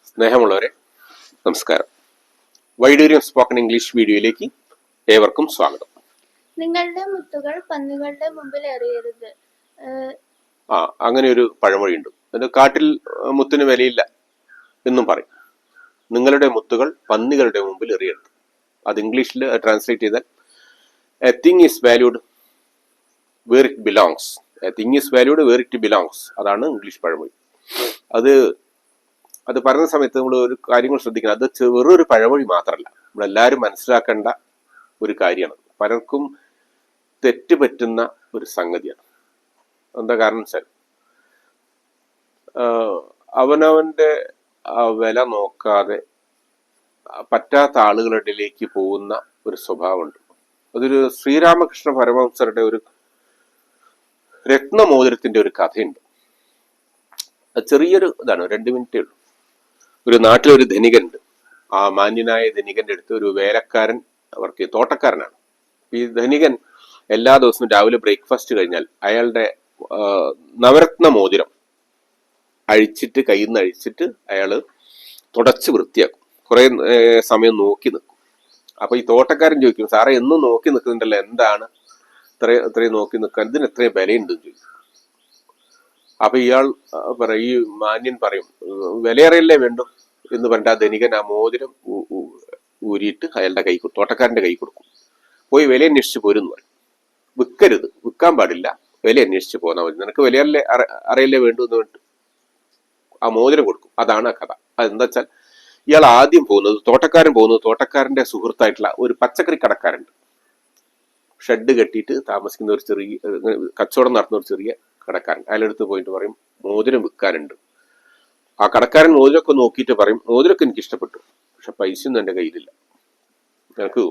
സ്നേഹമുള്ളവരെ, നമസ്കാരം. വൈഡൂര്യം spoken English വീഡിയോയിലേക്ക് ഏവർക്കും സ്വാഗതം. നിങ്ങളുടെ മുത്തുകൾ പന്നികളുടെ മുമ്പിൽ എറിയരുത്. അങ്ങനെ ഒരു പഴമൊഴിയുണ്ട്. അത് കാട്ടിൽ മുത്തിന് വിലയില്ല എന്നും പറയും. നിങ്ങളുടെ മുത്തുകൾ പന്നികളുടെ മുമ്പിൽ എറിയരുത്. അത് ഇംഗ്ലീഷിൽ ട്രാൻസ്ലേറ്റ് ചെയ്താൽ a thing is valued where it belongs. A thing is valued where it belongs. അതാണ് ഇംഗ്ലീഷ് പഴമൊഴി. അത് പറയുന്ന സമയത്ത് നമ്മൾ ഒരു കാര്യങ്ങൾ ശ്രദ്ധിക്കണം. അത് വെറൊരു പഴമൊഴി മാത്രമല്ല, നമ്മളെല്ലാവരും മനസ്സിലാക്കേണ്ട ഒരു കാര്യമാണ്. പലർക്കും തെറ്റ് പറ്റുന്ന ഒരു സംഗതിയാണ്. എന്താ കാരണം വെച്ചാൽ അവനവന്റെ വില നോക്കാതെ പറ്റാത്ത ആളുകളിലേക്ക് പോകുന്ന ഒരു സ്വഭാവമുണ്ട്. അതൊരു ശ്രീരാമകൃഷ്ണ പരമഹംസരുടെ ഒരു രത്നമോതിരത്തിന്റെ ഒരു കഥയുണ്ട്. ചെറിയൊരു ഇതാണ്, 2 മിനിറ്റേ ഉള്ളൂ. ഒരു നാട്ടിലൊരു ധനികനുണ്ട്. ആ മാന്യനായ ധനികന്റെ അടുത്ത് ഒരു വേലക്കാരൻ അവർക്ക് തോട്ടക്കാരനാണ്. ഈ ധനികൻ എല്ലാ ദിവസവും രാവിലെ ബ്രേക്ക്ഫാസ്റ്റ് കഴിഞ്ഞാൽ അയാളുടെ നവരത്ന മോതിരം അഴിച്ചിട്ട് കയ്യിൽ നിന്ന് അഴിച്ചിട്ട് അയാള് തുടച്ച് വൃത്തിയാക്കും. കുറെ സമയം നോക്കി നിൽക്കും. അപ്പൊ ഈ തോട്ടക്കാരൻ ചോദിക്കും, സാറേ എന്നും നോക്കി നിൽക്കുന്നുണ്ടല്ലോ, എന്താണ് ഇത്രയും നോക്കി നിൽക്കാൻ, ഇതിന് എത്രയും വിലയുണ്ടെന്ന് ചോദിക്കും. അപ്പൊ ഇയാൾ പറയും, ഈ മാന്യൻ പറയും, വിലയേറിയല്ലേ വേണ്ടു എന്ന് പറഞ്ഞിട്ട് ആ ധനികൻ ആ മോതിരം ഊരിയിട്ട് അയാളുടെ തോട്ടക്കാരന്റെ കൈ കൊടുക്കും. പോയി വില അന്വേഷിച്ച് പോരുന്നു പറയും. വിൽക്കരുത്, വിൽക്കാൻ പാടില്ല, വില അന്വേഷിച്ച് പോന്നാൽ മതി, നിനക്ക് വിലയല്ലേ അറിയില്ലേ വേണ്ടു എന്ന് പറഞ്ഞിട്ട് ആ മോതിരം കൊടുക്കും. അതാണ് ആ കഥ. അതെന്താ വെച്ചാൽ ഇയാൾ ആദ്യം പോകുന്നത്, തോട്ടക്കാരന്റെ സുഹൃത്തായിട്ടുള്ള ഒരു പച്ചക്കറി കടക്കാരുണ്ട്. ഷെഡ് കെട്ടിയിട്ട് താമസിക്കുന്ന ഒരു ചെറിയ കച്ചവടം നടത്തുന്ന ഒരു ചെറിയ കടക്കാരൻ. അയാളെടുത്ത് പോയിട്ട് പറയും, മോതിരം വിൽക്കാനുണ്ട്. ആ കടക്കാരൻ മോതിരമൊക്കെ നോക്കിയിട്ട് പറയും, മോതിരമൊക്കെ എനിക്ക് ഇഷ്ടപ്പെട്ടു, പക്ഷെ പൈസയൊന്നും എൻ്റെ കയ്യിലില്ല, എനിക്ക്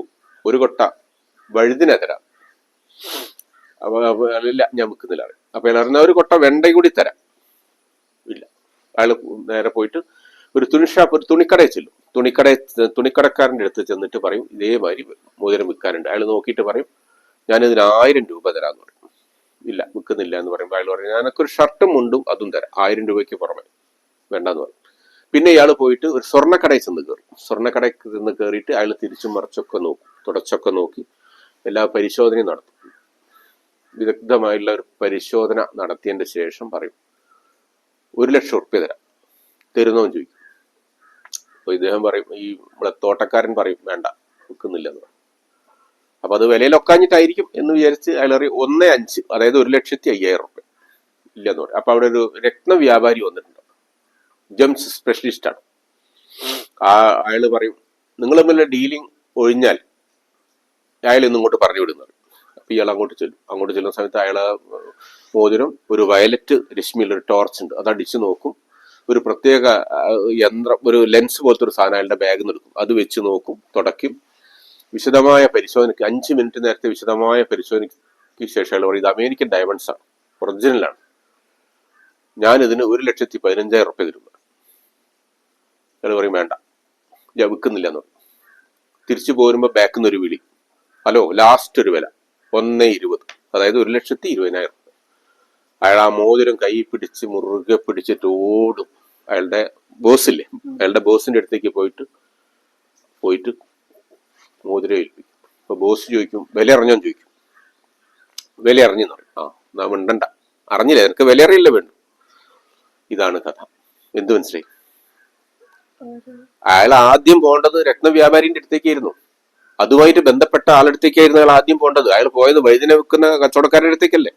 ഒരു കൊട്ട വഴുതിന തരാം. അപ്പൊ ഇല്ല, ഞാൻ വിൽക്കുന്നില്ല. അപ്പൊ അയാൾ പറഞ്ഞ ഒരു കൊട്ട വെണ്ട കൂടി തരാം. ഇല്ല. അയാൾ നേരെ പോയിട്ട് ഒരു തുണിക്കടയിൽ ചെല്ലും. തുണിക്കടക്കാരൻ്റെ അടുത്ത് ചെന്നിട്ട് പറയും, ഇതേമാതിരി മോതിരം വിൽക്കാനുണ്ട്. അയാൾ നോക്കിയിട്ട് പറയും, ഞാനിതിന് 1000 രൂപ തരാന്ന് പറയും. ഇല്ല, വിൽക്കുന്നില്ല എന്ന് പറയുമ്പോൾ അയാൾ പറയും, ഞാനൊക്കെ ഒരു ഷർട്ടും മുണ്ടും അതും തരാം, 1000 രൂപയ്ക്ക് പുറമെ, വേണ്ടെന്ന് പറയും. പിന്നെ ഇയാൾ പോയിട്ട് ഒരു സ്വർണ്ണക്കടയിൽ ചെന്ന് കയറും. സ്വർണ്ണക്കടയിൽ ചെന്ന് കയറിയിട്ട് അയാൾ തിരിച്ചും മറിച്ചൊക്കെ നോക്കും, തുടച്ചൊക്കെ നോക്കി എല്ലാ പരിശോധനയും നടത്തും. വിദഗ്ധമായുള്ള ഒരു പരിശോധന നടത്തിയതിന്റെ ശേഷം പറയും, 1,00,000 റുപ്യ തരാം, തരുന്നോന്ന് ചോദിക്കും. അപ്പൊ ഇദ്ദേഹം പറയും, ഈ നമ്മളെ തോട്ടക്കാരൻ പറയും, വേണ്ട, വിൽക്കുന്നില്ല എന്ന് പറയും. അപ്പൊ അത് വിലയിലൊക്കാഞ്ഞിട്ടായിരിക്കും എന്ന് വിചാരിച്ച് അയാൾ പറയും 1,500, അതായത് 1,50,000 റുപ്യ ഇല്ലെന്ന് പറയും. അപ്പൊ അവിടെ ഒരു രത്ന വ്യാപാരി വന്നിട്ടുണ്ട്, ജെംസ് സ്പെഷ്യലിസ്റ്റ് ആണ്. അയാൾ പറയും, നിങ്ങൾ തമ്മിലുള്ള ഡീലിംഗ് ഒഴിഞ്ഞാൽ അയാൾ ഇന്ന് ഇങ്ങോട്ട് പറഞ്ഞു വിടുന്നത്. അപ്പൊ ഇയാൾ അങ്ങോട്ട് ചെല്ലുന്ന സമയത്ത് അയാളെ മോതിരം ഒരു വയലറ്റ് രശ്മിയുള്ള ഒരു ടോർച്ച് ഉണ്ട്, അത് അടിച്ചു നോക്കും. ഒരു പ്രത്യേക യന്ത്രം, ഒരു ലെൻസ് പോലത്തെ ഒരു സാധനം അയാളുടെ ബാഗിൽ നിന്ന് എടുക്കും, അത് വെച്ച് നോക്കും, തുടയ്ക്കും. വിശദമായ പരിശോധനയ്ക്ക് 5 മിനിറ്റ് നേരത്തെ വിശദമായ പരിശോധനയ്ക്ക് ശേഷം അയാൾ പറയും, ഇത് അമേരിക്കൻ ഡയമണ്ട്സ് ആണ്, ഒറിജിനലാണ്, ഞാൻ ഇതിന് 1,15,000 റുപ്യ തരും. അയാൾ പറയും, വേണ്ട, ഞാൻ വിൽക്കുന്നില്ല എന്ന് പറയും. തിരിച്ചു പോരുമ്പോ ബാക്കിൽ നിന്ന് ഒരു വിളി, ഹലോ, ലാസ്റ്റ് ഒരു വില 1,20,000, അതായത് 1,20,000 റുപ്യ. അയാൾ ആ മോതിരം കൈ പിടിച്ച് മുറുകെ പിടിച്ചിട്ട് ഓടും. അയാളുടെ ബോസില്ലേ, അയാളുടെ ബോസിന്റെ അടുത്തേക്ക് പോയിട്ട് മോതിരം ഏൽപ്പിക്കും. അപ്പൊ ബോസ് ചോദിക്കും, വില അറിഞ്ഞോന്ന് ചോദിക്കും. വില അറിഞ്ഞെന്ന് പറയും. നാം മിണ്ടണ്ട, അറിഞ്ഞില്ല, എനിക്ക് വില അറിയില്ല വേണ്ടു. ഇതാണ് കഥ. എന്ത് മനസ്സിലായി? അയാൾ ആദ്യം പോകേണ്ടത് രത്നവ്യാപാരിന്റെ അടുത്തേക്കായിരുന്നു, അതുമായിട്ട് ബന്ധപ്പെട്ട ആളടുത്തേക്കായിരുന്നു അയാൾ ആദ്യം പോകേണ്ടത്. അയാൾ പോയത് വൈദ്യന വെക്കുന്ന കച്ചവടക്കാരുടെ അടുത്തേക്കല്ലേ,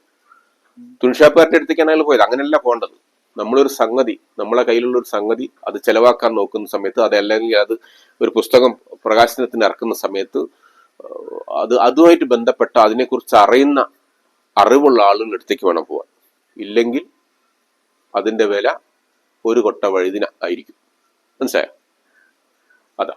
തുണിഷാപ്പുകാരുടെ അടുത്തേക്കാണ് അയാൾ പോയത്. അങ്ങനെയല്ല പോകേണ്ടത്. നമ്മളൊരു സംഗതി, നമ്മളെ കയ്യിലുള്ള ഒരു സംഗതി അത് ചെലവാക്കാൻ നോക്കുന്ന സമയത്ത്, അതല്ലെങ്കിൽ അത് ഒരു പുസ്തകം പ്രകാശനത്തിന് ഇറക്കുന്ന സമയത്ത്, അതുമായിട്ട് ബന്ധപ്പെട്ട അതിനെക്കുറിച്ച് അറിയുന്ന അറിവുള്ള ആളുകളുടെ അടുത്തേക്ക് വേണം പോവാൻ. ഇല്ലെങ്കിൽ അതിന്റെ വില ഒരു കൊട്ട വഴുതിന ആയിരിക്കും. മനസ്സിലായോ? അതാ.